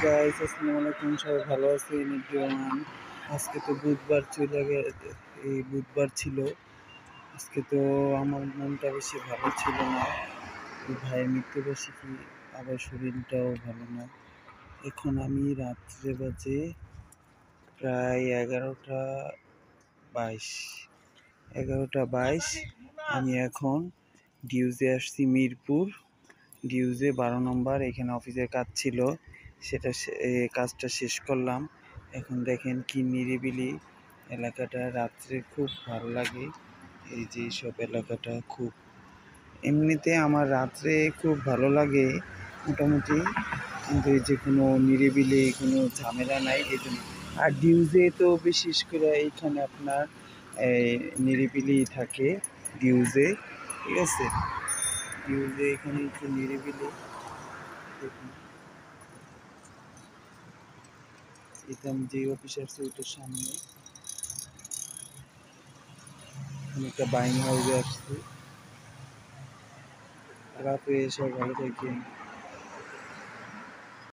Guys, আসসালামু আলাইকুম। সবাই ভালো আছেন? এভরিওয়ান, আজকে তো বুধবার চলে গেছে, এই বুধবার ছিল। আজকে তো আমার মনটা বেশি ভালো ছিল না। এই ভাইয়ের মৃত্যুবার্ষিকী, আবার শরীরটাও ভালো না। এখন আমি রাত্রে বাজে প্রায় 11টা 22। 11টা 22। আমি এখন ডিউজে আসছি, মিরপুর ডিউজে 12 নম্বর। এখানে অফিসের কাজ ছিল, কাজটা শেষ করলাম। এখন দেখেন কি নিরিবিলি এলাকাটা, রাত্রে খুব ভালো লাগে। এই যে সব এলাকাটা খুব, এমনিতে আমার রাত্রে খুব ভালো লাগে মোটামুটি, কিন্তু এই যে কোনো নিরিবিলি কোনো ঝামেলা নাই এই জন্য। আর ডিউজে তো বিশেষ করে এইখানে আপনার নিরিবিলি থাকে ডিউজে, ঠিক আছে। ডিউজে এখানে একটু নিরিবিলি। দেখুন, এটা আমি যে অফিসে আসছি ওইটার সামনে একটা বাইং হাউসে আসছি। রাতে এসে ভালো থাকেন।